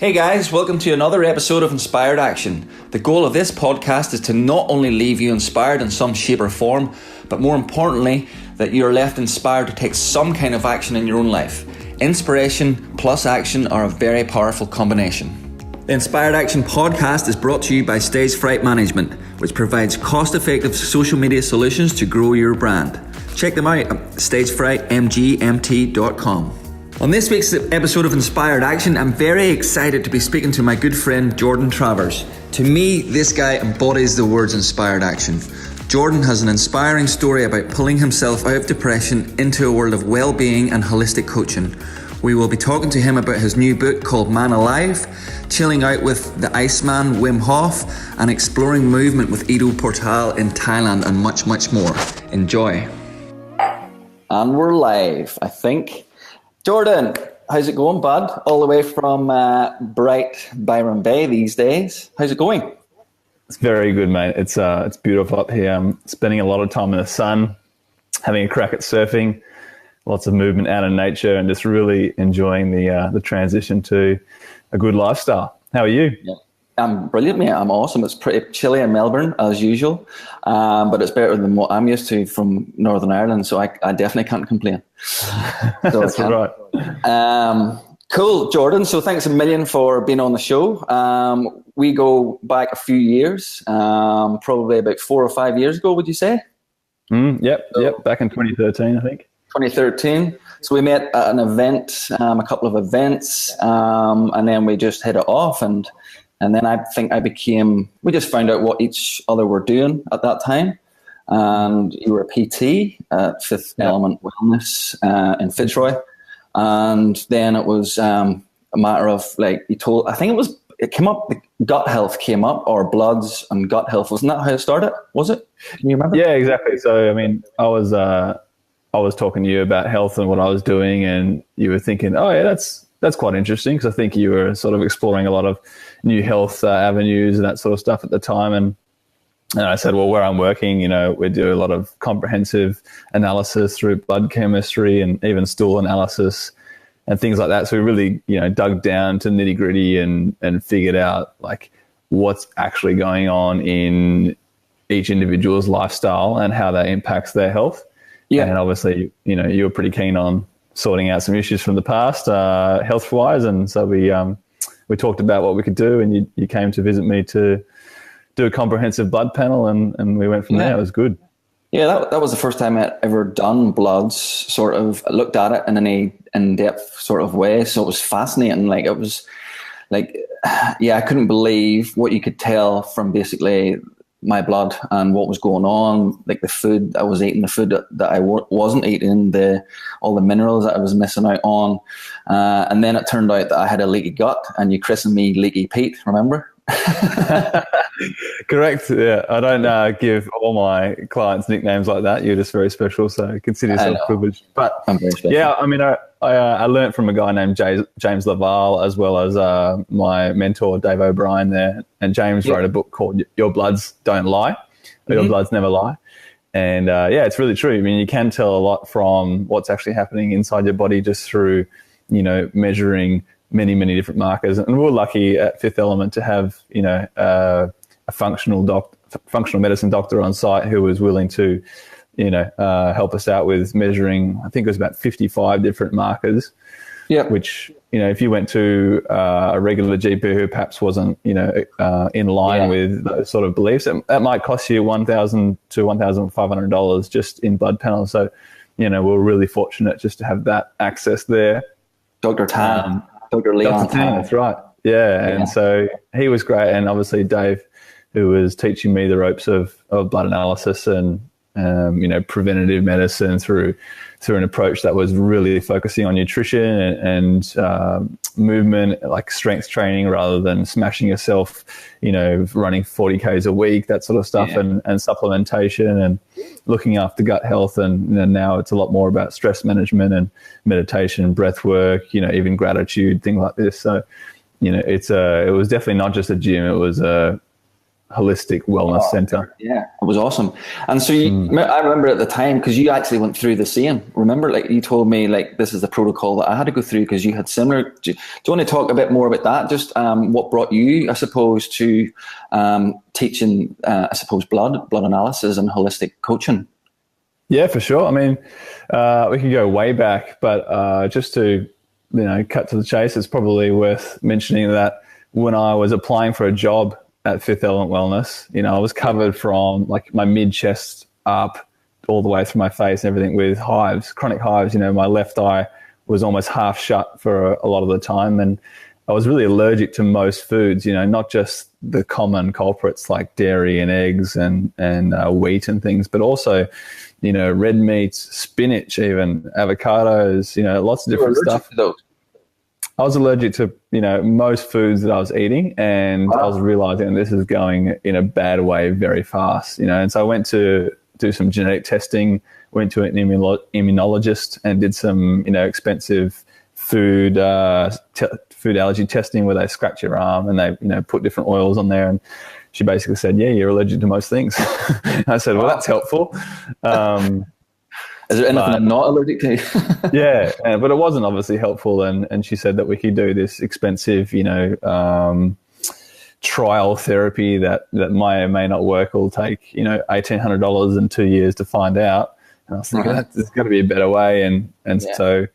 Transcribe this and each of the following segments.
Hey guys, welcome to another episode of Inspired Action. The goal of this podcast is to not only leave you inspired in some shape or form, but more importantly, that you're left inspired to take some kind of action in your own life. Inspiration plus action are a very powerful combination. The Inspired Action podcast is brought to you by Stage Fright Management, which provides cost-effective social media solutions to grow your brand. Check them out at stagefrightmgmt.com. On this week's episode of Inspired Action, I'm very excited to be speaking to my good friend Jordan Travers. To me, this guy embodies the words inspired action. Jordan has an inspiring story about pulling himself out of depression into a world of well-being and holistic coaching. We will be talking to him about his new book called Man Alive, chilling out with the Iceman, Wim Hof, and exploring movement with Ido Portal in Thailand, and much, much more. Enjoy. And we're live, I think. Jordan, how's it going, bud? All the way from bright Byron Bay these days. How's it going? It's very good, mate. It's beautiful up here. I'm spending a lot of time in the sun, having a crack at surfing, lots of movement out in nature, and just really enjoying the transition to a good lifestyle. How are you? Yeah. I'm brilliant, mate. I'm awesome. It's pretty chilly in Melbourne, as usual, but it's better than what I'm used to from Northern Ireland, so I definitely can't complain. So that's right. Cool, Jordan. So thanks a million for being on the show. We go back a few years, probably about 4 or 5 years ago, would you say? Yep. Back in 2013, I think. 2013. So we met at an event, a couple of events, and then we just hit it off, and then I think we just found out what each other were doing at that time. And you were a PT at Fifth Element Wellness in Fitzroy. And then it was a matter of, like, it came up, the gut health came up, or bloods and gut health. Wasn't that how it started? Was it? Can you remember? Yeah, exactly. So, I mean, I was talking to you about health and what I was doing, and you were thinking, oh, yeah, that's quite interesting, because I think you were sort of exploring a lot of new health avenues and that sort of stuff at the time. And I said, well, where I'm working, we do a lot of comprehensive analysis through blood chemistry and even stool analysis and things like that. So we really, dug down to nitty gritty and figured out, like, what's actually going on in each individual's lifestyle and how that impacts their health. Yeah. And obviously, you were pretty keen on sorting out some issues from the past, health-wise, and so we talked about what we could do, and you came to visit me to do a comprehensive blood panel, and we went from there. It was good. Yeah, that was the first time I'd ever done bloods, sort of looked at it in an in-depth sort of way, so it was fascinating. Like, it was like, I couldn't believe what you could tell from basically my blood and what was going on, like the food I was eating, the food that I wasn't eating, all the minerals that I was missing out on. And then it turned out that I had a leaky gut, and you christened me Leaky Pete, remember? Correct. Yeah, I don't give all my clients nicknames like that. You're just very special, so consider yourself privileged. But I'm very special. Yeah, I mean, I learned from a guy named James Laval, as well as my mentor Dave O'Brien there. And James wrote a book called "Your Bloods Don't Lie," or "Your Bloods Never Lie." And it's really true. I mean, you can tell a lot from what's actually happening inside your body just through, measuring many, many different markers. And we're lucky at Fifth Element to have, a functional medicine doctor on site who was willing to, help us out with measuring, I think it was about 55 different markers. Yeah. Which, if you went to a regular GP who perhaps wasn't, in line with those sort of beliefs, that might cost you $1,000 to $1,500 just in blood panels. So, we're really fortunate just to have that access there. Dr. Tan. Dr. Lynagh. That's right. Yeah. And so he was great. And obviously Dave, who was teaching me the ropes of blood analysis and, preventative medicine through an approach that was really focusing on nutrition and movement, like strength training, rather than smashing yourself, running 40 Ks a week, that sort of stuff, and supplementation and looking after gut health. And now it's a lot more about stress management and meditation, breath work, even gratitude, things like this. So, it was definitely not just a gym. It was holistic wellness center. Yeah, it was awesome. And so I remember at the time, because you actually went through the same. Remember, like you told me, like this is the protocol that I had to go through because you had similar. Do you want to talk a bit more about that? Just what brought you, I suppose, to teaching, I suppose, blood analysis and holistic coaching? Yeah, for sure. I mean, we can go way back, but just to cut to the chase, it's probably worth mentioning that when I was applying for a job at Fifth Element Wellness, I was covered from like my mid-chest up all the way through my face and everything with hives, chronic hives. My left eye was almost half shut for a lot of the time. And I was really allergic to most foods, not just the common culprits like dairy and eggs and wheat and things, but also, red meats, spinach, even avocados, lots of different stuff. I was allergic to, most foods that I was eating, and I was realizing this is going in a bad way very fast, and so I went to do some genetic testing, went to an immunologist and did some, expensive food allergy testing where they scratch your arm and they, put different oils on there. And she basically said, yeah, you're allergic to most things. I said, well, that's helpful. Is there anything I'm not allergic to? Yeah, but it wasn't obviously helpful. And she said that we could do this expensive, trial therapy that may or may not work. It'll take, $1,800 and 2 years to find out. And I was thinking, there's got to be a better way. And so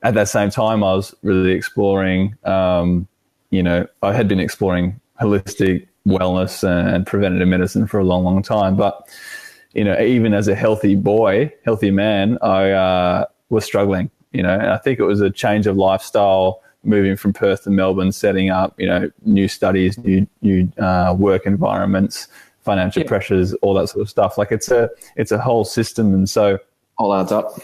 at that same time, I was really exploring, I had been exploring holistic wellness and preventative medicine for a long, long time. But even as a healthy man, I was struggling, and I think it was a change of lifestyle, moving from Perth to Melbourne, setting up, new studies, new work environments, financial pressures, all that sort of stuff. Like it's a whole system. And so all adds up.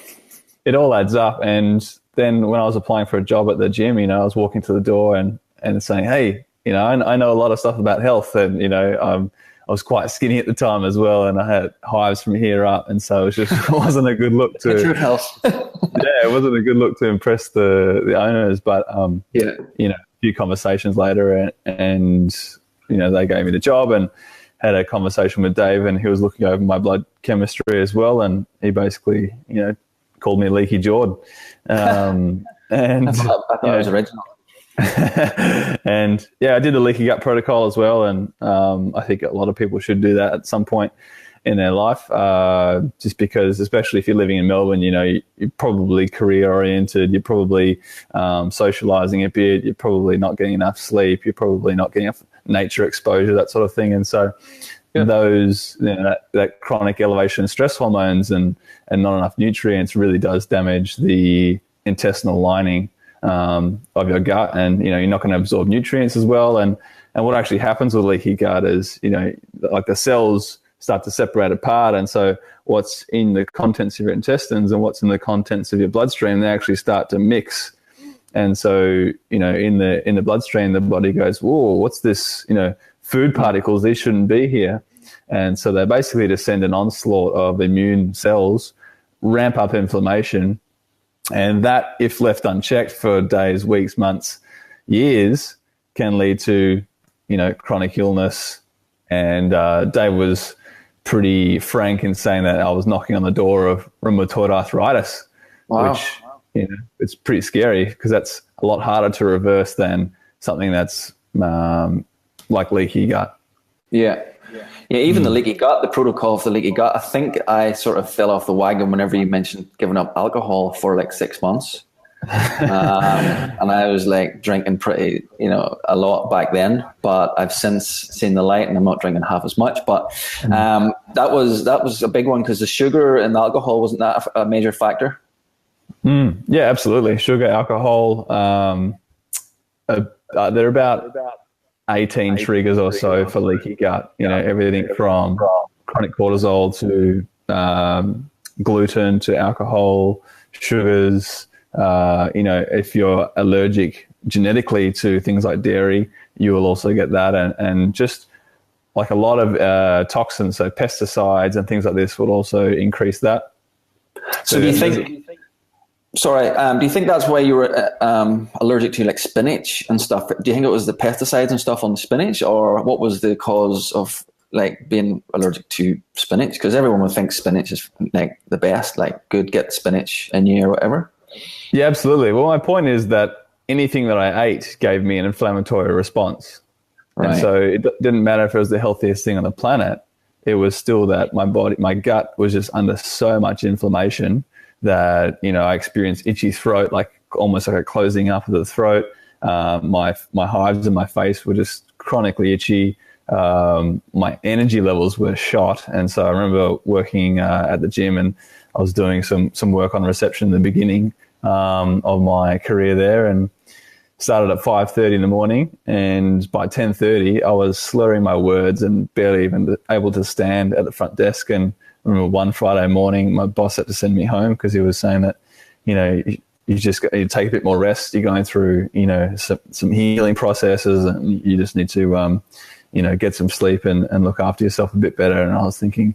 It all adds up. And then when I was applying for a job at the gym, I was walking to the door and saying, hey, I know a lot of stuff about health, and, I was quite skinny at the time as well, and I had hives from here up, and so it wasn't a good look to. Picture of health. It wasn't a good look to impress the owners. But a few conversations later, and they gave me the job, and had a conversation with Dave, and he was looking over my blood chemistry as well, and he basically called me Leaky Jordan, and I thought it was original. And I did the leaky gut protocol as well, and I think a lot of people should do that at some point in their life, just because, especially if you're living in Melbourne, you're probably career oriented, you're probably socializing a bit, you're probably not getting enough sleep, you're probably not getting enough nature exposure, that sort of thing. And so those that chronic elevation in stress hormones and not enough nutrients really does damage the intestinal lining of your gut, and you're not going to absorb nutrients as well. And what actually happens with leaky gut is like the cells start to separate apart, and so what's in the contents of your intestines and what's in the contents of your bloodstream, they actually start to mix. And so in the bloodstream, the body goes, whoa, what's this? Food particles, these shouldn't be here. And so they basically just send an onslaught of immune cells, ramp up inflammation. And that, if left unchecked for days, weeks, months, years, can lead to, chronic illness. And Dave was pretty frank in saying that I was knocking on the door of rheumatoid arthritis, which, it's pretty scary because that's a lot harder to reverse than something that's like leaky gut. Yeah, even the leaky gut, the protocol for the leaky gut, I think I sort of fell off the wagon whenever you mentioned giving up alcohol for like 6 months. And I was like drinking pretty, a lot back then, but I've since seen the light and I'm not drinking half as much. But that was a big one because the sugar and the alcohol, wasn't that a major factor? Yeah, absolutely. Sugar, alcohol, they're about 18 triggers or so for leaky gut, everything from chronic cortisol to gluten to alcohol, sugars. If you're allergic genetically to things like dairy, you will also get that. And just like a lot of toxins, so pesticides and things like this will also increase that. So do you think... Sorry, do you think that's why you were allergic to like spinach and stuff? Do you think it was the pesticides and stuff on the spinach, or what was the cause of like being allergic to spinach? Because everyone would think spinach is like the best, like good, get spinach in you or whatever. Yeah, absolutely. Well, my point is that anything that I ate gave me an inflammatory response. Right. And so it didn't matter if it was the healthiest thing on the planet. It was still that my gut was just under so much inflammation that, I experienced itchy throat, like almost like a closing up of the throat. My hives in my face were just chronically itchy. My energy levels were shot. And so I remember working at the gym, and I was doing some work on reception in the beginning of my career there, and started at 5:30 in the morning. And by 10:30, I was slurring my words and barely even able to stand at the front desk. And I remember one Friday morning, my boss had to send me home because he was saying that, you just you take a bit more rest. You're going through, some healing processes, and you just need to, get some sleep and look after yourself a bit better. And I was thinking,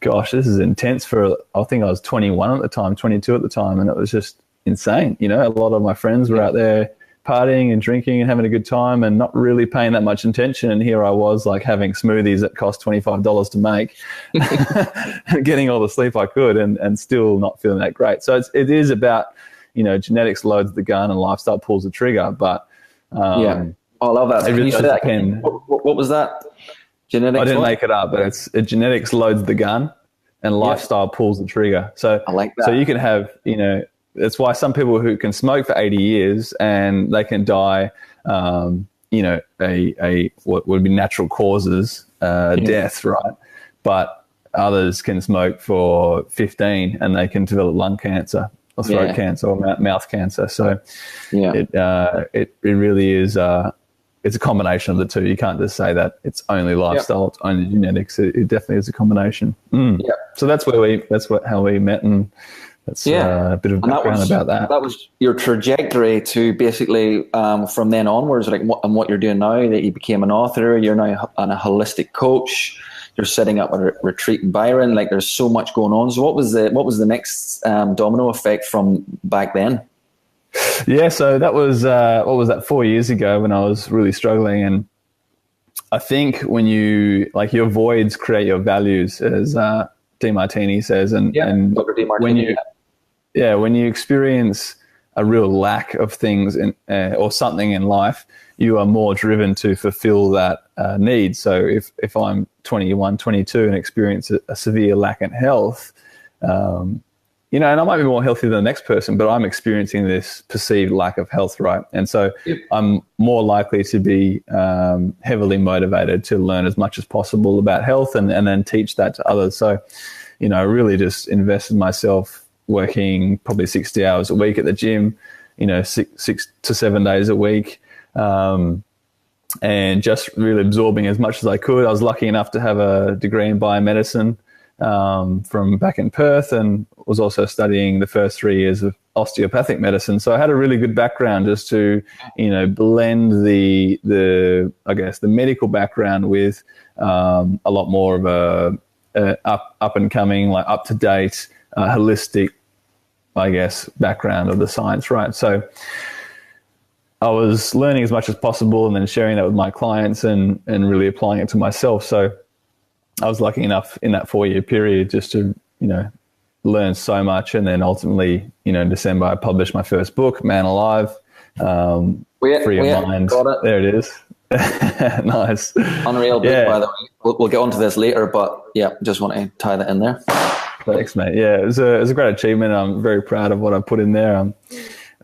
gosh, this is intense I think I was 21 at the time, 22 at the time. And it was just insane. A lot of my friends were out there partying and drinking and having a good time and not really paying that much attention. And here I was, like, having smoothies that cost $25 to make, getting all the sleep I could and still not feeling that great. So it is about, genetics loads the gun and lifestyle pulls the trigger. But I love that. Can you say that again? What was that? Genetics? I didn't make it up, but genetics loads the gun and lifestyle pulls the trigger. So I like that. So you can have, that's why some people who can smoke for 80 years and they can die, what would be natural causes, death, right? But others can smoke for 15 and they can develop lung cancer or throat cancer or mouth cancer. So it really is, it's a combination of the two. You can't just say that it's only lifestyle, it's only genetics. It definitely is a combination. Yeah. So that's how we met, and that's a bit of background about that. That was your trajectory to basically from then onwards, like what you're doing now, that you became an author, you're now a holistic coach, you're setting up a retreat in Byron. Like, there's so much going on. So what was the next domino effect from back then? Yeah, so that was, 4 years ago when I was really struggling. And I think when your voids create your values, as DeMartini says. And when you experience a real lack of things or something in life, you are more driven to fulfill that need. So if I'm 21, 22 and experience a severe lack in health, and I might be more healthy than the next person, but I'm experiencing this perceived lack of health, right? And so I'm more likely to be heavily motivated to learn as much as possible about health and then teach that to others. So, I really just invested myself working probably 60 hours a week at the gym, 6 to 7 days a week, and just really absorbing as much as I could. I was lucky enough to have a degree in biomedicine from back in Perth, and was also studying the first 3 years of osteopathic medicine. So I had a really good background just to, blend the medical background with a lot more of a up and coming, like up to date, holistic, background of the science, right? So I was learning as much as possible and then sharing that with my clients and really applying it to myself. So I was lucky enough in that 4 year period just to, learn so much. And then ultimately, in December, I published my first book, Man Alive, Free of Mind. Got it. There it is. Nice. Unreal book, by the way. We'll get onto this later, but just want to tie that in there. Thanks, mate. Yeah, it was a great achievement. I'm very proud of what I put in there.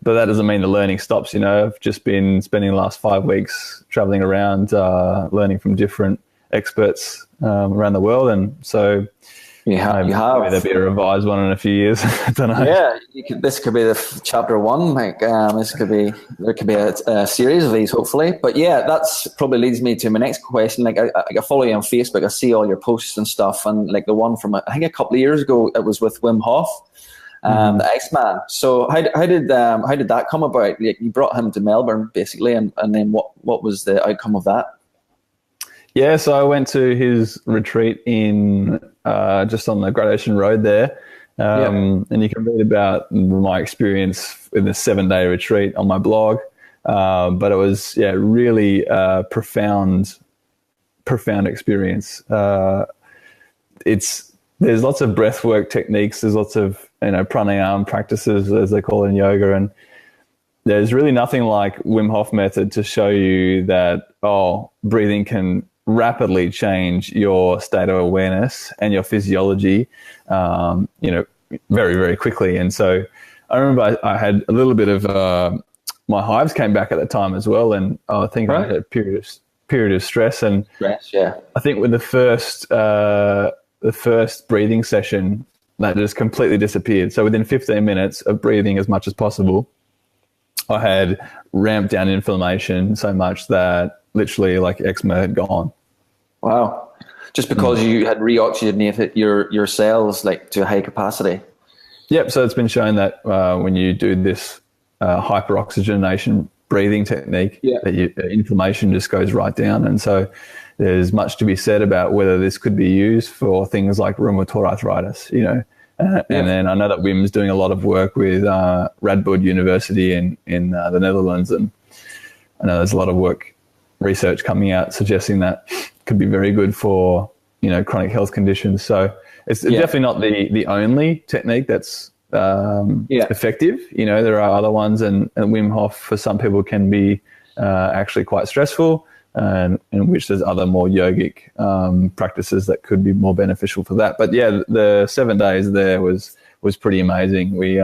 But that doesn't mean the learning stops. I've just been spending the last 5 weeks traveling around, learning from different experts around the world. And so you have. There'll be a revised one in a few years. I don't know. Yeah, this could be the chapter 1. Like, there could be a series of these, hopefully. But that's probably leads me to my next question. Like, I follow you on Facebook. I see all your posts and stuff, and like the one from I think a couple of years ago, it was with Wim Hof, the Iceman. So how did that come about? You brought him to Melbourne, basically, and then what was the outcome of that? Yeah, so I went to his retreat in just on the Great Ocean Road there. And you can read about my experience in the 7-day retreat on my blog. But it was, really profound profound experience. There's lots of breathwork techniques. There's lots of pranayama practices, as they call it in yoga, and there's really nothing like Wim Hof method to show you that breathing can rapidly change your state of awareness and your physiology, very, very quickly. And so I remember I had a little bit of my hives came back at the time as well, and I think I had a period of stress. And I think with the first breathing session, that just completely disappeared. So within 15 minutes of breathing as much as possible, I had ramped down inflammation so much that literally like eczema had gone. Wow. Just because you had reoxygenated your cells like to a high capacity. Yep. So it's been shown that when you do this hyperoxygenation breathing technique, that your inflammation just goes right down. And so there's much to be said about whether this could be used for things like rheumatoid arthritis, And then I know that Wim's doing a lot of work with Radboud University in the Netherlands, and I know there's a lot of research coming out suggesting that could be very good for chronic health conditions. So it's definitely not the only technique that's effective. There are other ones, and Wim Hof for some people can be actually quite stressful, and in which there's other more yogic practices that could be more beneficial for that. But the 7 days there was pretty amazing. We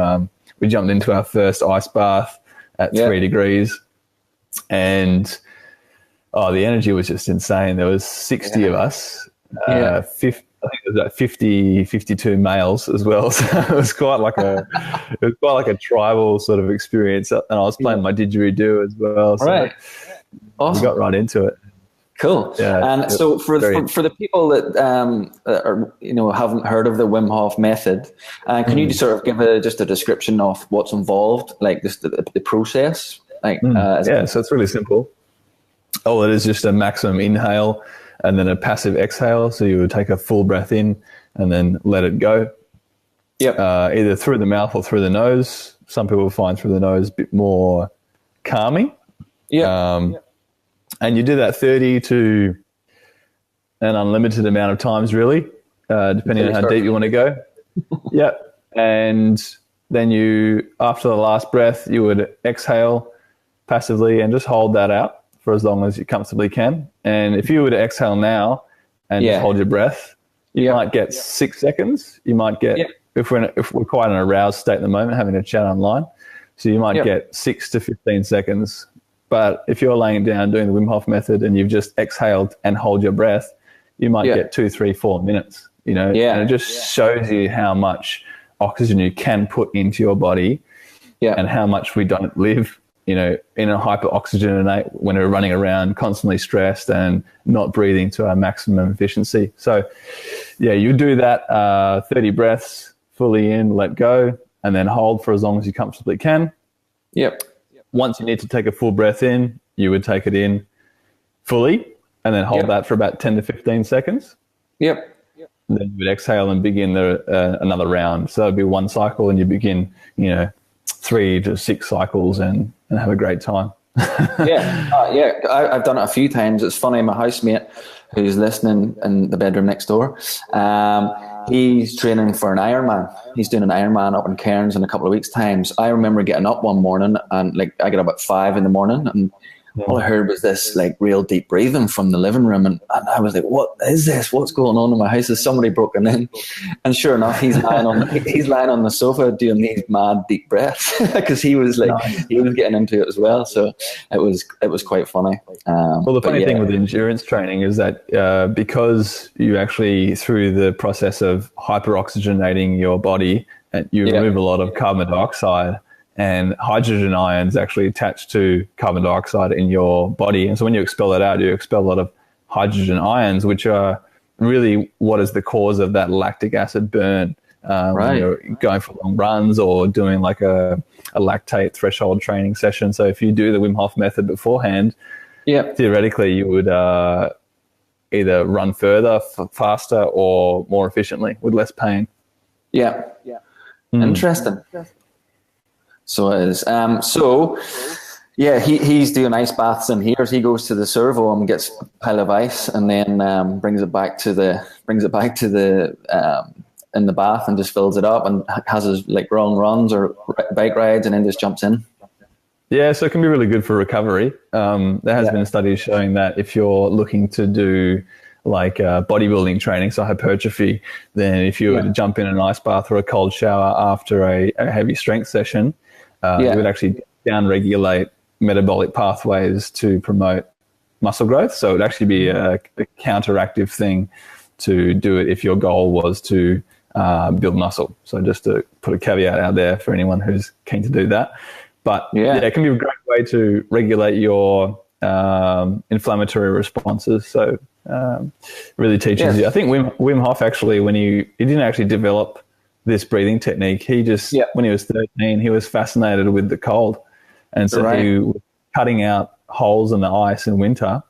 jumped into our first ice bath at 3 degrees, and the energy was just insane. There was 60 of us, 50, I think it was like 52 males as well. So it was quite like a tribal sort of experience. And I was playing my didgeridoo as well. So awesome. We got right into it. Cool. Yeah, and so for the people that haven't heard of the Wim Hof method, can you just sort of give just a description of what's involved, like just the process? So it's really simple. It is just a maximum inhale and then a passive exhale. So you would take a full breath in and then let it go. Yep. Either through the mouth or through the nose. Some people find through the nose a bit more calming. Yeah. And you do that 30 to an unlimited amount of times, really, depending on how deep you want to go. Yeah. And then after the last breath, you would exhale passively and just hold that out for as long as you comfortably can. And if you were to exhale now and just hold your breath, you might get 6 seconds. You might get, if we're quite in an aroused state at the moment, having a chat online, so you might get 6 to 15 seconds. But if you're laying down doing the Wim Hof method and you've just exhaled and hold your breath, you might get 2, 3, 4 minutes, and it just shows you how much oxygen you can put into your body and how much we don't live, in a hyperoxygenate when we're running around constantly stressed and not breathing to our maximum efficiency. So, you do that 30 breaths fully in, let go, and then hold for as long as you comfortably can. Yep. Once you need to take a full breath in, you would take it in fully and then hold that for about 10 to 15 seconds. Yep. Then you would exhale and begin another round. So that would be one cycle, and you begin, 3 to 6 cycles and have a great time. I've done it a few times. It's funny, my housemate who's listening in the bedroom next door, he's training for an Ironman. He's doing an Ironman up in Cairns in a couple of weeks' time. So I remember getting up one morning, and I get up at 5 in the morning, and all I heard was this like real deep breathing from the living room, and I was like, "What is this? What's going on in my house? Has somebody broken in?" And sure enough, he's lying on the sofa doing these mad deep breaths because he was getting into it as well. So it was quite funny. The funny thing with endurance training is that because you actually, through the process of hyperoxygenating your body, you remove a lot of carbon dioxide. And hydrogen ions actually attach to carbon dioxide in your body. And so when you expel that out, you expel a lot of hydrogen ions, which are really what is the cause of that lactic acid burn when you're going for long runs or doing like a lactate threshold training session. So if you do the Wim Hof method beforehand, theoretically you would either run further, faster, or more efficiently with less pain. Interesting. So it is. So Yeah, he's doing ice baths in here. He goes to the servo and gets a pile of ice, and then brings it back to the in the bath and just fills it up and has his like long runs or bike rides, and then just jumps in. Yeah, so it can be really good for recovery. There has been studies showing that if you're looking to do like bodybuilding training, so hypertrophy, then if you were to jump in an ice bath or a cold shower after a heavy strength session, it would actually down-regulate metabolic pathways to promote muscle growth. So it would actually be a counteractive thing to do it if your goal was to build muscle. So just to put a caveat out there for anyone who's keen to do that. But it can be a great way to regulate your inflammatory responses. So really teaches you. I think Wim Hof actually, when he didn't actually develop this breathing technique, he just, when he was 13, he was fascinated with the cold. And so he was cutting out holes in the ice in winter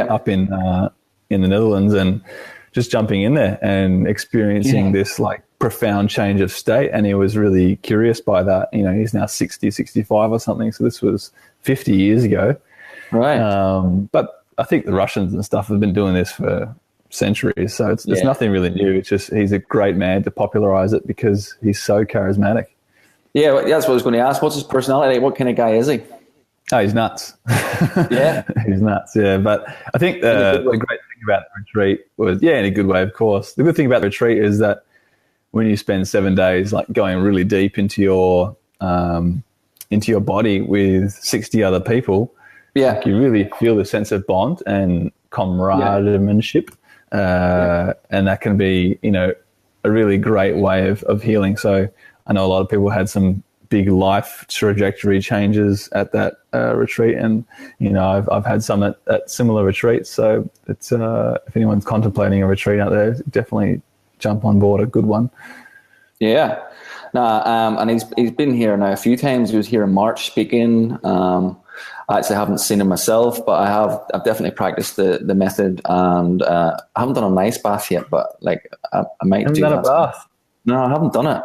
up in the Netherlands and just jumping in there and experiencing this like profound change of state. And he was really curious by that. You know, he's now 60, 65 or something. So this was 50 years ago. Right. But I think the Russians and stuff have been doing this for centuries. So it's nothing really new. It's just he's a great man to popularize it because he's so charismatic. Yeah, that's what I was going to ask. What's his personality? What kind of guy is he? Oh, he's nuts. Yeah. He's nuts, yeah. But I think the great thing about the retreat was, in a good way, of course. The good thing about the retreat is that when you spend 7 days like going really deep into your body with 60 other people, like, you really feel the sense of bond and comradeship. And that can be, a really great way of healing. So I know a lot of people had some big life trajectory changes at that retreat, and I've had some at similar retreats. So it's if anyone's contemplating a retreat out there, definitely jump on board a good one. Yeah, and he's been here now a few times. He was here in March speaking. I actually haven't seen him myself, but I've definitely practiced the method, and I haven't done an ice bath yet. But like I might do. Done a bath? No, I haven't done it.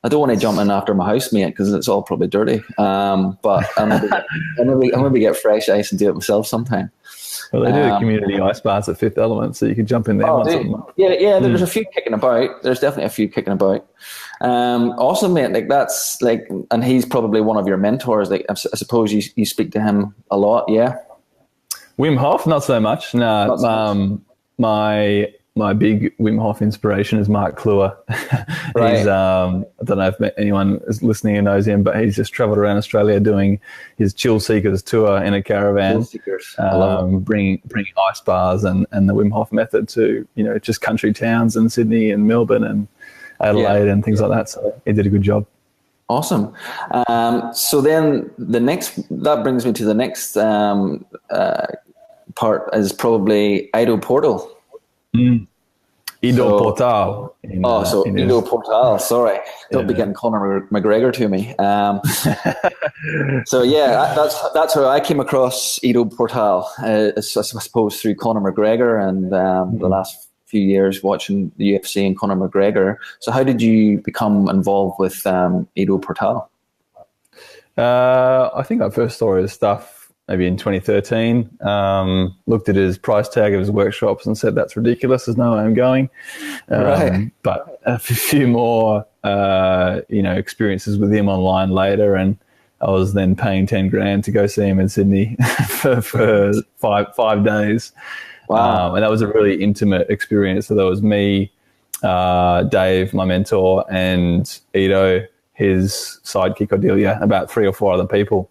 I don't want to jump in after my housemate because it's all probably dirty. But I'll maybe get fresh ice and do it myself sometime. Well, they do the community ice baths at Fifth Element, so you can jump in there once a month. Yeah. There's a few kicking about. There's definitely a few kicking about. Awesome, mate. Like that's like, and he's probably one of your mentors. Like I suppose you speak to him a lot. Yeah. Wim Hof, not so much. No, not so much. My big Wim Hof inspiration is Mark Kluwer. Right. He's, I don't know if anyone is listening and knows him, but he's just traveled around Australia doing his Chill Seekers tour in a caravan, bringing ice bars and the Wim Hof method to, just country towns in Sydney and Melbourne and Adelaide and things like that. So he did a good job. Awesome. So then that brings me to the next part is probably Ido Portal. Ido Portal. Ido Portal. Sorry, don't be getting Conor McGregor to me. That's how I came across Ido Portal. I suppose through Conor McGregor and the last few years watching the UFC and Conor McGregor. So how did you become involved with Ido Portal? I think I first saw his stuff maybe in 2013, looked at his price tag of his workshops and said, that's ridiculous. There's no way I'm going. But a few more, experiences with him online later. And I was then paying 10 grand to go see him in Sydney for 5 days. Wow. And that was a really intimate experience. So there was me, Dave, my mentor, and Ido, his sidekick Odelia, about 3 or 4 other people.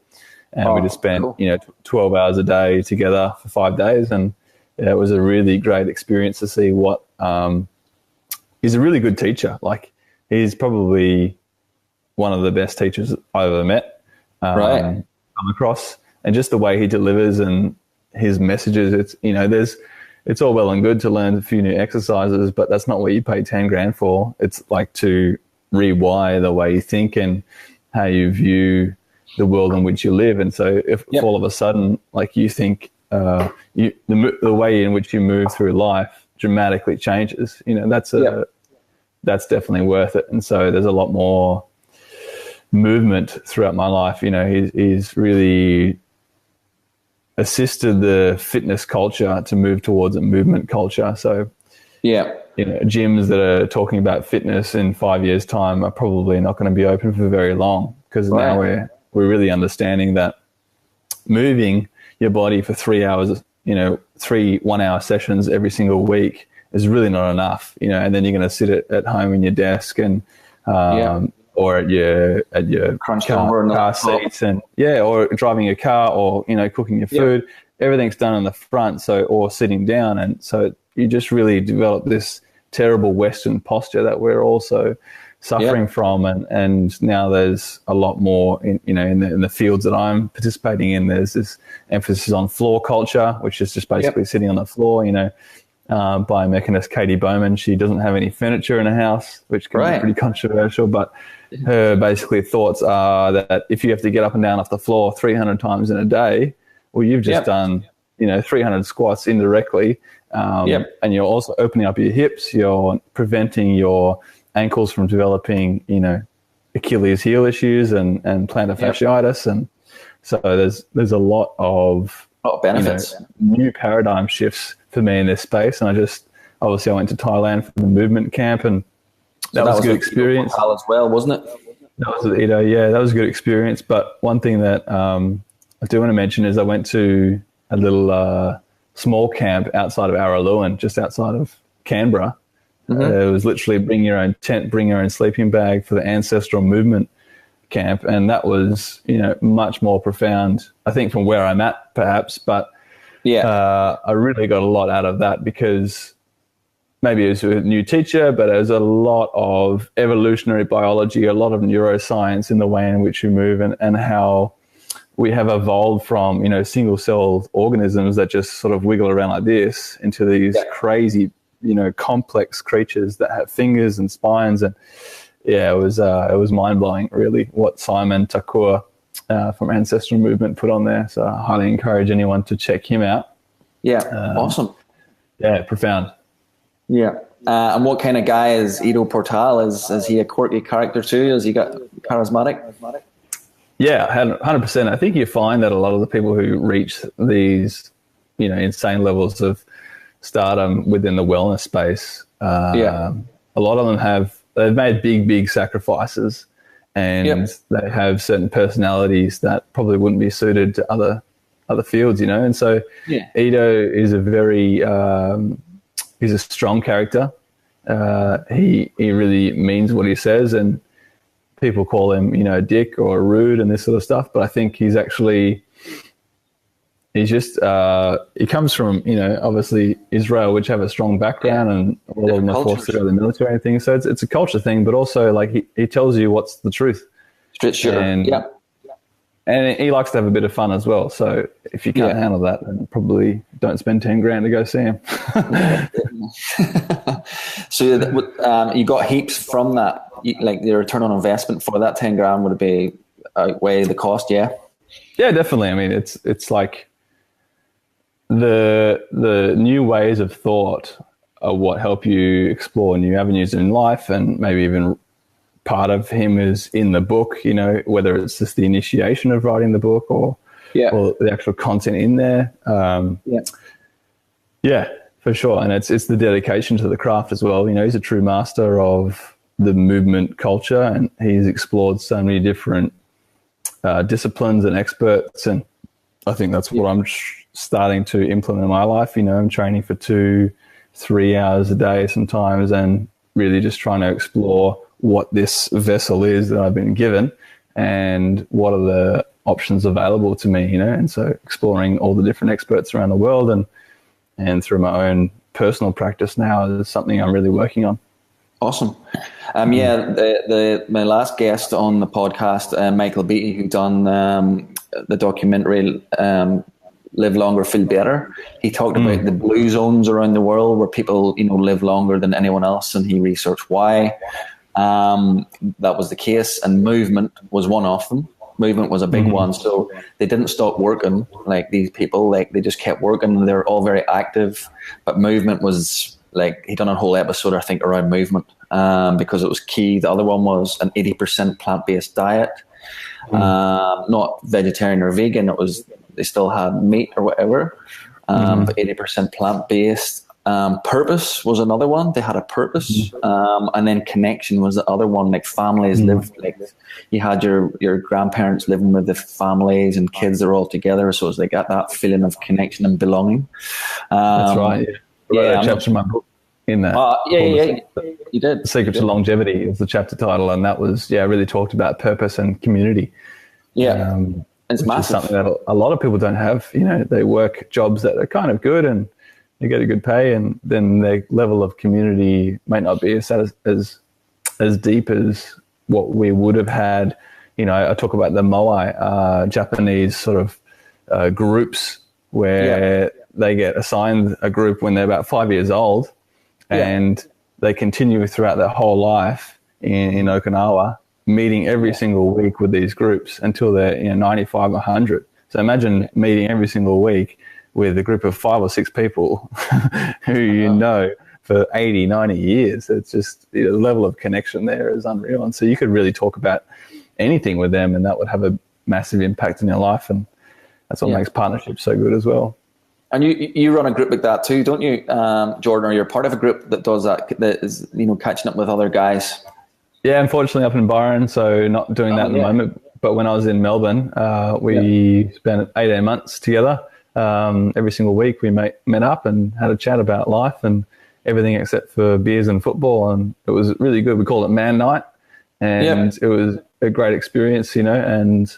And we just spent, 12 hours a day together for 5 days. And it was a really great experience to see what he's a really good teacher. Like he's probably one of the best teachers I've ever met, come across. And just the way he delivers and his messages, it's all well and good to learn a few new exercises, but that's not what you pay 10 grand for. It's like to rewire the way you think and how you view the world in which you live. And so if all of a sudden, like you think the way in which you move through life dramatically changes, that's definitely worth it. And so there's a lot more movement throughout my life. He's really assisted the fitness culture to move towards a movement culture. So, gyms that are talking about fitness in 5 years' time are probably not going to be open for very long, because now we're really understanding that moving your body for 3 hours, 3 1-hour sessions every single week is really not enough, and then you're going to sit at home in your desk and or at your car seats or driving your car or, cooking your food. Everything's done in the front, or sitting down. And so you just really develop this terrible Western posture that we're also suffering from. And now there's a lot more in the fields that I'm participating in. There's this emphasis on floor culture, which is just basically sitting on the floor, biomechanist Katie Bowman. She doesn't have any furniture in her house, which can be pretty controversial, but her basically thoughts are that if you have to get up and down off the floor 300 times in a day, well, you've just done 300 squats indirectly, and you're also opening up your hips, you're preventing your ankles from developing Achilles heel issues and plantar fasciitis. And so there's a lot of benefits, new paradigm shifts for me in this space. And I went to Thailand for the movement camp, and that was a good experience. Ido Portal as well, wasn't it? That was with Ido, that was a good experience. But one thing that I do want to mention is I went to a little small camp outside of Araluen, just outside of Canberra. It was literally bring your own tent, bring your own sleeping bag for the ancestral movement camp. And that was, much more profound, I think, from where I'm at perhaps. But I really got a lot out of that, because maybe it was a new teacher, but there's a lot of evolutionary biology, a lot of neuroscience in the way in which we move, and how we have evolved from, single-celled organisms that just sort of wiggle around like this into these crazy, complex creatures that have fingers and spines. And it was mind-blowing, really, what Simon Takur from Ancestral Movement put on there. So I highly encourage anyone to check him out. Awesome. Profound. And what kind of guy is Ido Portal? Is he a quirky character too? Is he got charismatic? 100%. I think you find that a lot of the people who reach these, insane levels of stardom within the wellness space, a lot of them they've made big sacrifices, and they have certain personalities that probably wouldn't be suited to other fields, And so Ido is he's a strong character. He really means what he says, and people call him, a dick or rude and this sort of stuff. But I think he comes from, obviously Israel, which have a strong background, and all of them are forced to go to the military and things. So it's a culture thing, but also like he tells you what's the truth. And he likes to have a bit of fun as well. So if you can't handle that, then probably don't spend 10 grand to go see him. So you got heaps from that. Like the return on investment for that 10 grand would be outweigh the cost. Yeah, definitely. I mean, it's like the new ways of thought are what help you explore new avenues in life, and maybe even part of him is in the book, whether it's just the initiation of writing the book or the actual content in there. For sure. And it's the dedication to the craft as well. He's a true master of the movement culture, and he's explored so many different disciplines and experts. And I think that's what I'm starting to implement in my life. I'm training for 2-3 hours a day sometimes, and really just trying to explore what this vessel is that I've been given and what are the options available to me, and so exploring all the different experts around the world and through my own personal practice now is something I'm really working on. Awesome. My last guest on the podcast, Michael Beattie, who done the documentary Live Longer, Feel Better. He talked about the blue zones around the world where people, live longer than anyone else, and he researched why that was the case, and movement was one of them. Movement was a big one. So they didn't stop working, like these people, like they just kept working. They're all very active, but movement was like he'd done a whole episode, I think, around movement, because it was key. The other one was an 80% plant-based diet, not vegetarian or vegan. It was, they still had meat or whatever, but 80% plant-based. Purpose was another one. They had a purpose, and then connection was the other one. Like families live, like you had your grandparents living with the families and kids are all together, so it's like that feeling of connection and belonging. That's right. Yeah, chapter in my book in that. You did. The Secret to Longevity is the chapter title, and that was really talked about purpose and community. Yeah, it's which massive. is something that a lot of people don't have. You know, they work jobs that are kind of good and you get a good pay, and then their level of community might not be as deep as what we would have had. You know, I talk about the Moai, Japanese sort of groups where they get assigned a group when they're about 5 years old, and they continue throughout their whole life in Okinawa, meeting every single week with these groups until they're 95 or 100. So imagine meeting every single week with a group of 5 or 6 people who you know for 80, 90 years. It's just the level of connection there is unreal. And so you could really talk about anything with them, and that would have a massive impact in your life. And that's what makes partnerships so good as well. And you run a group like that too, don't you, Jordan? Or you're part of a group that does that is, catching up with other guys. Yeah, unfortunately up in Byron, so not doing that at the moment. But when I was in Melbourne, we spent 18 months together. Every single week we met up and had a chat about life and everything except for beers and football, and it was really good. We called it Man Night, and it was a great experience, and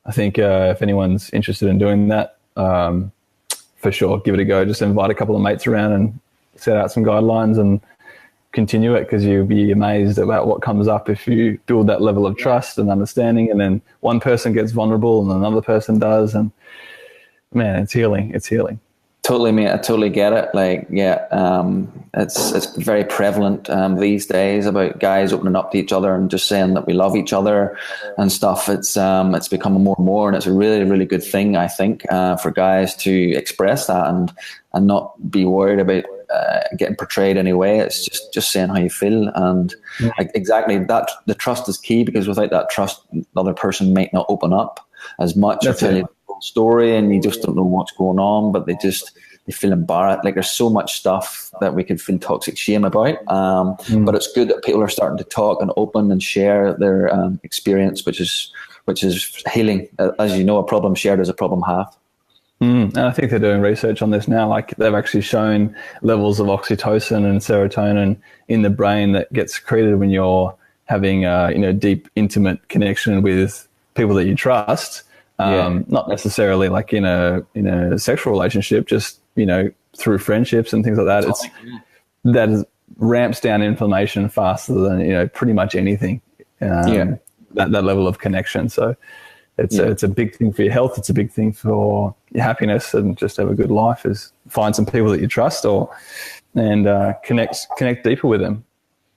I think if anyone's interested in doing that, for sure, give it a go. Just invite a couple of mates around and set out some guidelines and continue it, because you'll be amazed about what comes up if you build that level of trust and understanding, and then one person gets vulnerable and another person does, and man, it's healing. It's healing. Totally, mate. I totally get it. Like, it's very prevalent these days about guys opening up to each other and just saying that we love each other and stuff. It's becoming more and more, and it's a really, really good thing, I think, for guys to express that and not be worried about getting portrayed anyway. It's just saying how you feel, and exactly that. The trust is key, because without that trust, the other person might not open up as much or tell you the whole story, and you just don't know what's going on. But they feel embarrassed. Like, there's so much stuff that we can feel toxic shame about. But it's good that people are starting to talk and open and share their experience, which is healing. As you know, a problem shared is a problem halved. And I think they're doing research on this now. Like, they've actually shown levels of oxytocin and serotonin in the brain that gets secreted when you're having deep, intimate connection with people that you trust. Not necessarily like in a sexual relationship, just through friendships and things like that. That ramps down inflammation faster than pretty much anything. That level of connection. So it's a big thing for your health. It's a big thing for your happiness, and just have a good life. Is find some people that you trust, and connect deeper with them.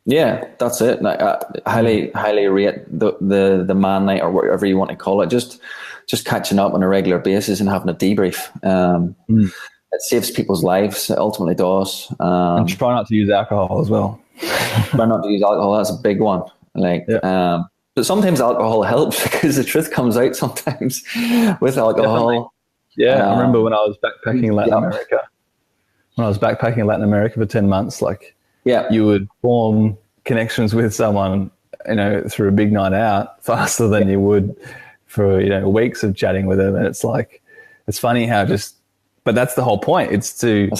Yeah, that's it. Like, highly rate the man night, or whatever you want to call it. Just catching up on a regular basis and having a debrief. It saves people's lives. It ultimately does. And try not to use alcohol as well. Try not to use alcohol. That's a big one. But sometimes alcohol helps, because the truth comes out sometimes with alcohol. Definitely. I remember when I was backpacking in Latin America. When I was backpacking in Latin America for 10 months, you would form connections with someone, through a big night out faster than you would for, weeks of chatting with them. And it's funny how but that's the whole point. It's to,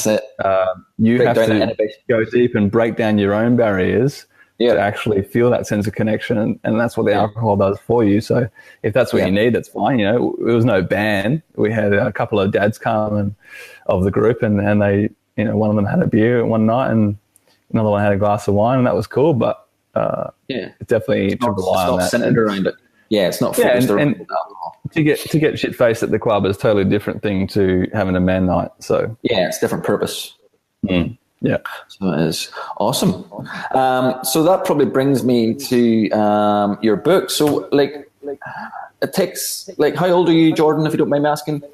you have to go deep and break down your own barriers to actually feel that sense of connection. And that's what the alcohol does for you. So if that's what you need, that's fine. There was no ban. We had a couple of dads come of the group, and they, one of them had a beer one night and another one had a glass of wine, and that was cool. But it's definitely to rely on that. It's not centered around it. Yeah, it's not focused around alcohol. To get shit faced at the club is a totally different thing to having a man night. So it's different purpose. Yeah. So it is awesome. So that probably brings me to your book. So it takes how old are you, Jordan, if you don't mind me asking?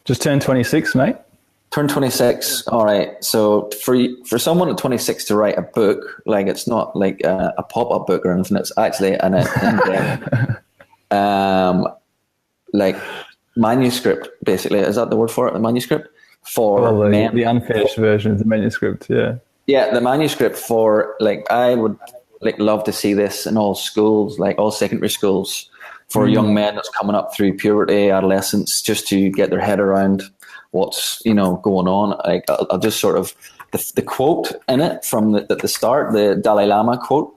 Just turned 26, mate. Turned 26. All right. So for someone at 26 to write a book, like it's not like a pop-up book or anything. It's actually an in-depth, like manuscript, basically. Is that the word for it? The manuscript for men. The unfinished version of the manuscript. Yeah. Yeah, the manuscript for, like, I would like love to see this in all schools, like all secondary schools, for young men that's coming up through puberty, adolescence, just to get their head around what's going on. Like I'll just sort of the quote in it from the start, the Dalai Lama quote.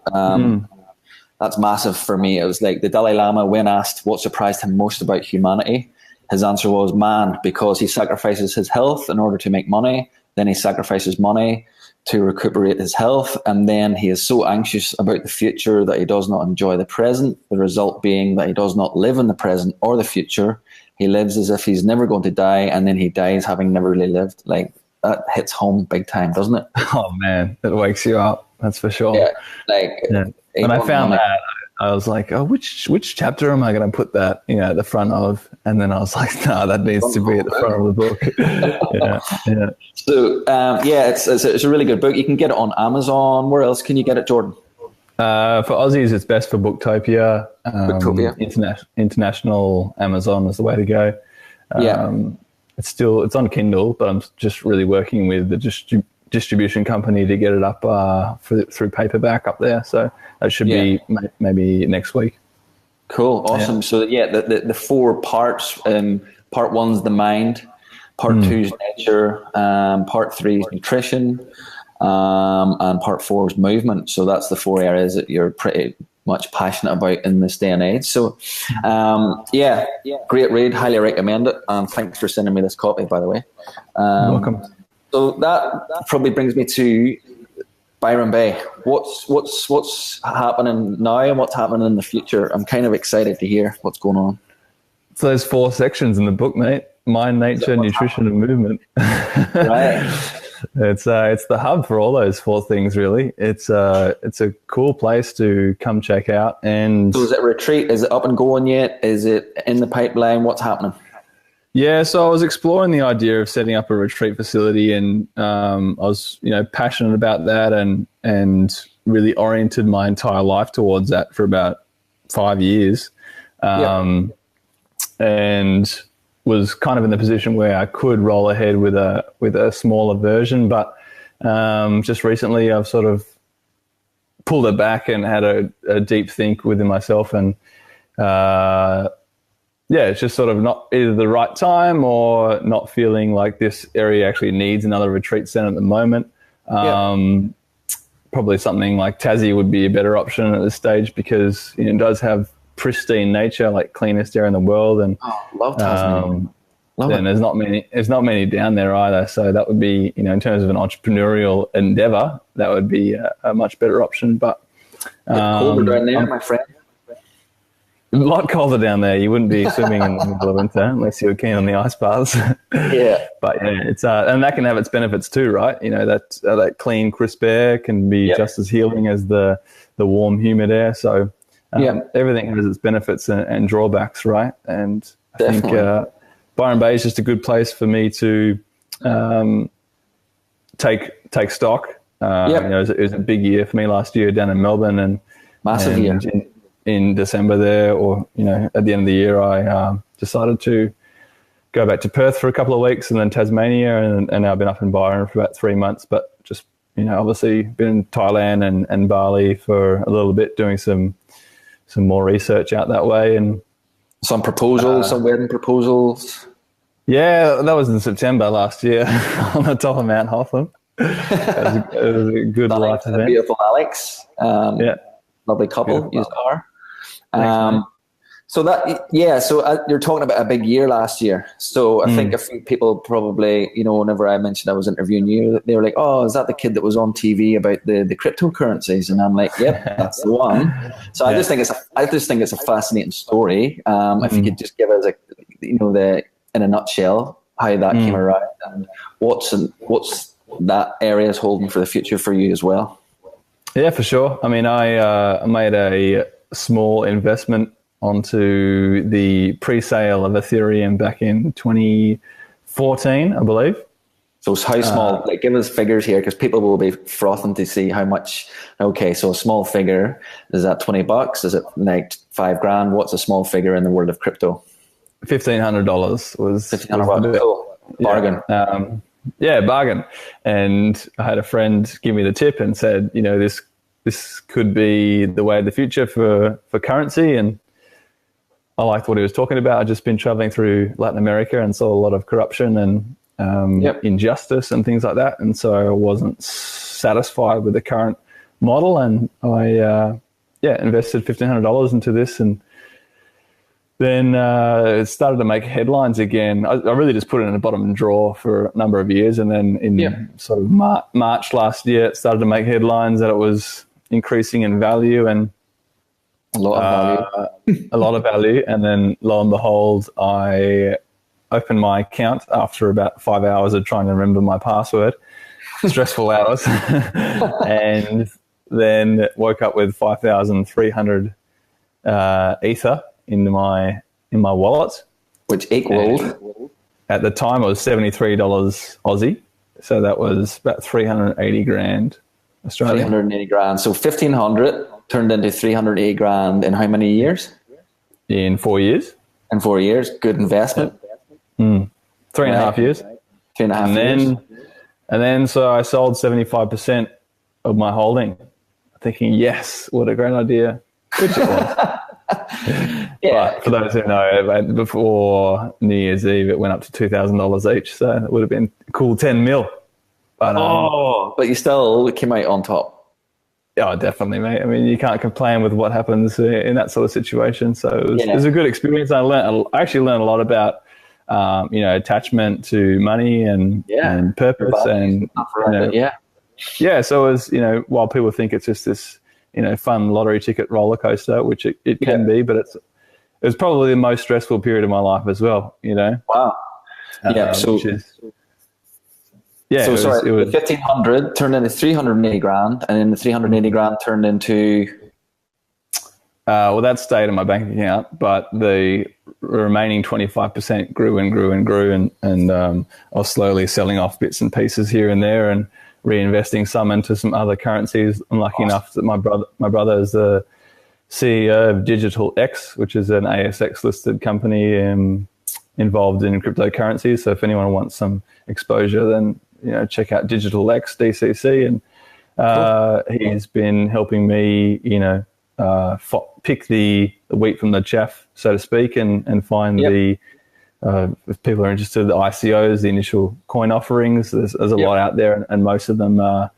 That's massive for me. It was like the Dalai Lama, when asked what surprised him most about humanity, his answer was man, because he sacrifices his health in order to make money. Then he sacrifices money to recuperate his health, and then he is so anxious about the future that he does not enjoy the present, the result being that he does not live in the present or the future. He lives as if he's never going to die, and then he dies having never really lived. Like, that hits home big time, doesn't it? Oh man, it wakes you up, that's for sure. When I found that, I was like, oh, which chapter am I going to put that, at the front of? And then I was like, no, that needs to be at the front of the book. Yeah. So, it's a really good book. You can get it on Amazon. Where else can you get it, Jordan? For Aussies, it's best for Booktopia. International Amazon is the way to go. It's on Kindle, but I'm just really working with the distribution company to get it up through paperback up there. So that should be maybe next week. Cool. Awesome. Yeah. So the 4 parts, part 1's the mind, part 2's nature, part 3 is nutrition, and part 4 is movement. So that's the 4 areas that you're pretty much passionate about in this day and age. So great read, highly recommend it. And thanks for sending me this copy, by the way. You're welcome. So that probably brings me to Byron Bay. What's happening now and what's happening in the future? I'm kind of excited to hear what's going on. So there's 4 sections in the book, mate. Mind, nature, nutrition, and movement. Right. It's the hub for all those 4 things, really. It's a cool place to come check out. And so is it a retreat? Is it up and going yet? Is it in the pipeline? What's happening? Yeah, so I was exploring the idea of setting up a retreat facility, and I was, passionate about that, and really oriented my entire life towards that for about 5 years, and was kind of in the position where I could roll ahead with a smaller version, but just recently I've sort of pulled it back and had a deep think within myself, and it's just sort of not either the right time or not feeling like this area actually needs another retreat center at the moment. Probably something like Tassie would be a better option at this stage, because it does have pristine nature, like cleanest air in the world, and love Tassie. And there's not many down there either. So that would be, in terms of an entrepreneurial endeavor, that would be a much better option. But colder down there, my friend. A lot colder down there. You wouldn't be swimming in the middle of winter unless you were keen on the ice baths. But it's and that can have its benefits too, right? That clean, crisp air can be just as healing as the warm, humid air. So everything has its benefits and drawbacks, right? And I think Byron Bay is just a good place for me to take stock. It was a big year for me last year down in Melbourne, and massive year. In December there, or at the end of the year, I decided to go back to Perth for a couple of weeks, and then Tasmania, and now I've been up in Byron for about 3 months. But just obviously been in Thailand and Bali for a little bit, doing some more research out that way, and some wedding proposals. Yeah, that was in September last year on the top of Mount Hotham. It was a good life event. Beautiful Alex. Lovely couple, used car. So you're talking about a big year last year. So I think a few people probably, whenever I mentioned I was interviewing you, they were like, "Oh, is that the kid that was on TV about the cryptocurrencies?" And I'm like, "Yep, that's the one." So I just think it's a fascinating story. If you could just give us in a nutshell how that came around, and what's that area is holding for the future for you as well. Yeah, for sure. I mean, I made a small investment onto the pre-sale of Ethereum back in 2014, I believe. So how small, like give us figures here, because people will be frothing to see how much. Okay, so a small figure, is that $20? Is it like $5,000? What's a small figure in the world of crypto? $1,500 was $1,500. Cool. Bargain. Yeah, bargain. And I had a friend give me the tip and said, this could be the way of the future for currency. And I liked what he was talking about. I'd just been traveling through Latin America and saw a lot of corruption and injustice and things like that. And so I wasn't satisfied with the current model. And I, invested $1,500 into this. And then it started to make headlines again. I really just put it in the bottom drawer for a number of years. And then in sort of March last year, it started to make headlines that it was increasing in value and a lot of value. And then lo and behold, I opened my account after about 5 hours of trying to remember my password, stressful hours, and then woke up with 5,300 Ether in my wallet, which equaled, at the time it was $73 Aussie, so that was about 380 grand Australian. 380 grand. So 1,500 turned into 380 grand in how many years? In 4 years. In 4 years, good investment. 3.5 years. 2.5 years. And then so I sold 75% of my holding, thinking, yes, what a great idea, which it was. But for those who know, before New Year's Eve, it went up to $2,000 each, so it would have been a cool 10 mil. But, but you still came out on top. Oh, definitely, mate. I mean, you can't complain with what happens in that sort of situation. So it was a good experience. I actually learned a lot about, attachment to money and purpose and So it was, while people think it's just this, fun lottery ticket roller coaster, which it can be, but it was probably the most stressful period of my life as well. Wow. So sorry, the 1,500 turned into 380 grand, and then the 380 grand turned into. That stayed in my bank account, but the remaining 25% grew and grew and grew, and I was slowly selling off bits and pieces here and there, and reinvesting some into some other currencies. I'm lucky enough that my brother is the CEO of Digital X, which is an ASX listed company involved in cryptocurrencies. So if anyone wants some exposure, then check out Digital X DCC, and he's been helping me pick the wheat from the chaff, so to speak, and find the if people are interested, the ICOs, the initial coin offerings. There's a lot out there, and most of them are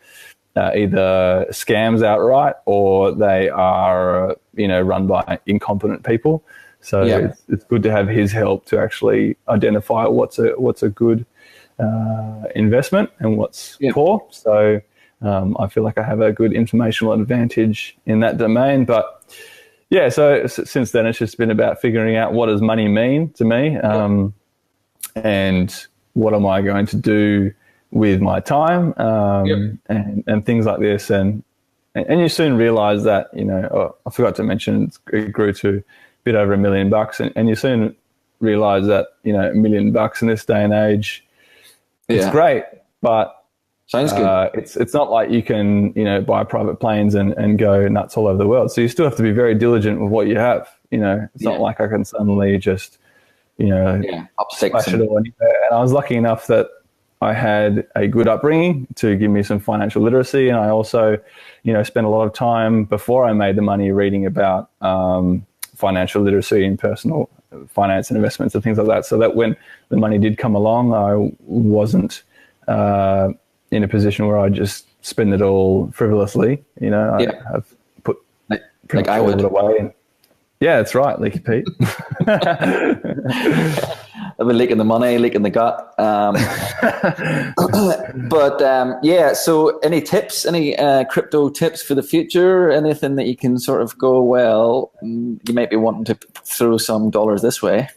either scams outright, or they are run by incompetent people. So it's good to have his help to actually identify what's a good investment and what's poor. So I feel like I have a good informational advantage in that domain. But so since then it's just been about figuring out what does money mean to me, and what am I going to do with my time, and things like this. And you soon realize that, I forgot to mention, it grew to a bit over $1 million, and you soon realize that, $1 million in this day and age, it's great, but sounds good. It's not like you can, buy private planes and go nuts all over the world. So you still have to be very diligent with what you have. It's not like I can suddenly just, splash it all anywhere. And I was lucky enough that I had a good upbringing to give me some financial literacy. And I also, spent a lot of time before I made the money reading about financial literacy and personal finance and investments and things like that. So that when the money did come along, I wasn't in a position where I just spend it all frivolously. I have put like I would away. And, that's right, Leaky Pete. I've been leaking the money, leaking the gut. But so any tips, any crypto tips for the future? Anything that you can sort of go, well, you might be wanting to throw some dollars this way?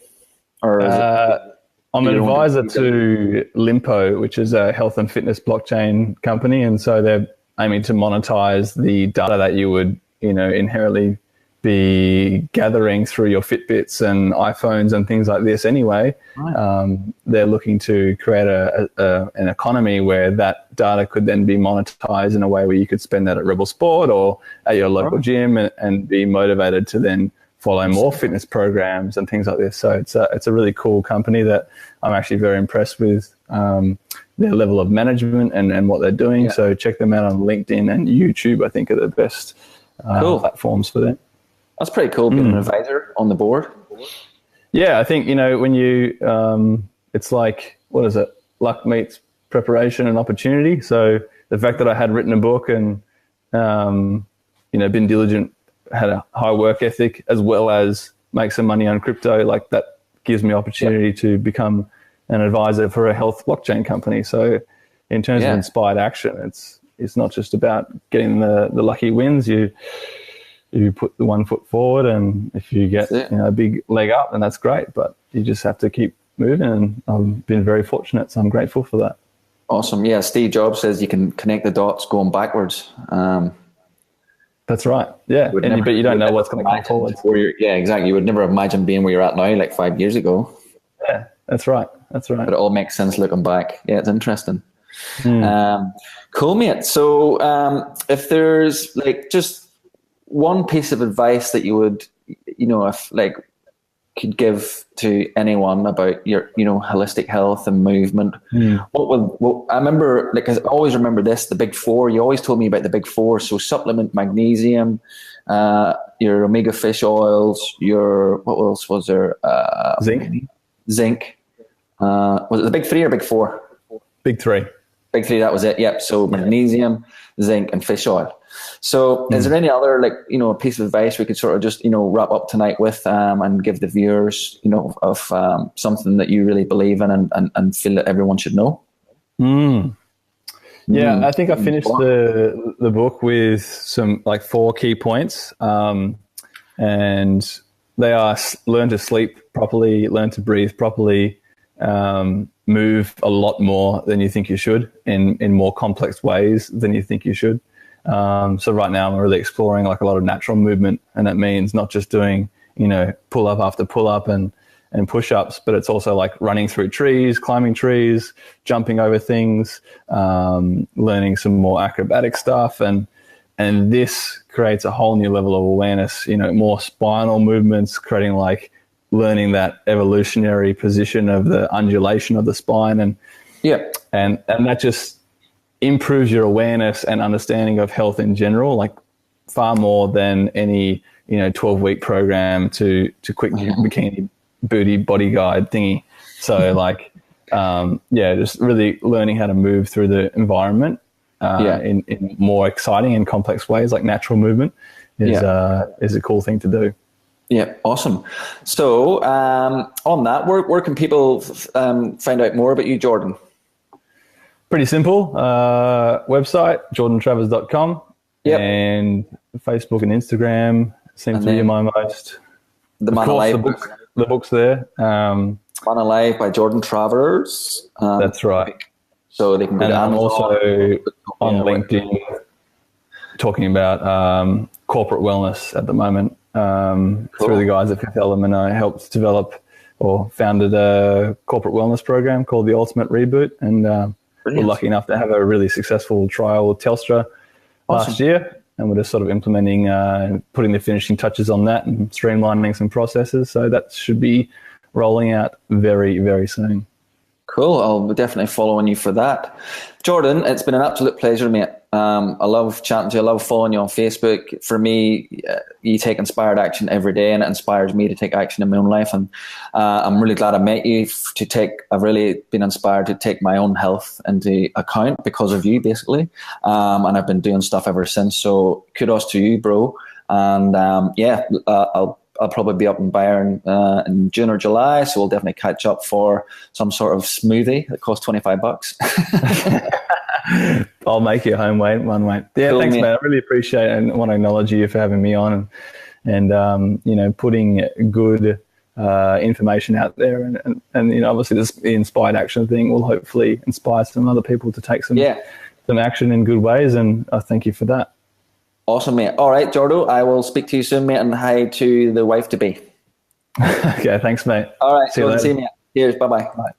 Or I'm an advisor to Limpo, which is a health and fitness blockchain company. And so they're aiming to monetize the data that you would, inherently be gathering through your Fitbits and iPhones and things like this anyway. Right. They're looking to create an economy where that data could then be monetized in a way where you could spend that at Rebel Sport or at your local gym and be motivated to then follow more fitness programs and things like this. So it's a really cool company that I'm actually very impressed with their level of management and what they're doing. Yeah. So check them out on LinkedIn and YouTube. I think are the best platforms for them. That's pretty cool being an advisor on the board. Yeah, I think, when you, it's like, what is it? Luck meets preparation and opportunity. So the fact that I had written a book and, been diligent, had a high work ethic, as well as make some money on crypto, like that gives me opportunity to become an advisor for a health blockchain company. So in terms of inspired action, it's not just about getting the lucky wins. You put the 1 foot forward, and if you get a big leg up, then that's great. But you just have to keep moving, and I've been very fortunate, so I'm grateful for that. Awesome. Yeah, Steve Jobs says you can connect the dots going backwards. That's right. Yeah, but you don't know what's going to come forward. Yeah, exactly. You would never imagine being where you're at now, like 5 years ago. Yeah, that's right. But it all makes sense looking back. Yeah, it's interesting. Cool, mate. So if there's just one piece of advice that you would, if could give to anyone about your, holistic health and movement, what I remember, I always remember this, the big four. You always told me about the big four. So supplement magnesium, your omega fish oils, what else was there? Zinc. Was it the big three or big four? Big three. Big three, that was it. Yep. So magnesium, zinc, and fish oil. So is there any other, piece of advice we could sort of just, wrap up tonight with and give the viewers, of something that you really believe in and feel that everyone should know? Yeah, I think I finished the book with some 4 key points. And they are learn to sleep properly, learn to breathe properly, move a lot more than you think you should in more complex ways than you think you should. So right now I'm really exploring a lot of natural movement, and that means not just doing, pull up after pull up and push-ups, but it's also running through trees, climbing trees, jumping over things, learning some more acrobatic stuff. And this creates a whole new level of awareness, more spinal movements, creating learning that evolutionary position of the undulation of the spine. And that just improves your awareness and understanding of health in general, far more than any 12-week program to quick bikini booty body guide thingy. So just really learning how to move through the environment in more exciting and complex ways, like natural movement is a cool thing to do. Yeah, awesome. So on that, where can people find out more about you, Jordan? Pretty simple. Website, jordantravers.com. Yep. And Facebook and Instagram seem to be my most... The Man Alive book. The book's there. Man Alive by Jordan Travers. That's right. So they can go and to I'm Amazon. also on LinkedIn talking about corporate wellness at the moment through the guys at Fifth Element. I helped develop or founded a corporate wellness program called the Ultimate Reboot, and we're lucky enough to have a really successful trial with Telstra last year, and we're just sort of implementing, putting the finishing touches on that and streamlining some processes. So that should be rolling out very, very soon. Cool. I'll be definitely following you for that. Jordan, it's been an absolute pleasure, mate. I love chatting to you. I love following you on Facebook. For me, you take inspired action every day, and it inspires me to take action in my own life. And I'm really glad I met you. I've really been inspired to take my own health into account because of you, basically. And I've been doing stuff ever since. So kudos to you, bro. And I'll probably be up in Byron in June or July, so we'll definitely catch up for some sort of smoothie that costs $25. I'll make you home weight one weight. Yeah, cool, thanks, man. I really appreciate it and want to acknowledge you for having me on and putting good information out there and obviously this the inspired action thing will hopefully inspire some other people to take some action in good ways, and I thank you for that. Awesome, mate. All right, Jordo, I will speak to you soon, mate, and hi to the wife to be. Okay, thanks, mate. All right, see you later. See you, mate. Cheers. Bye-bye. Bye.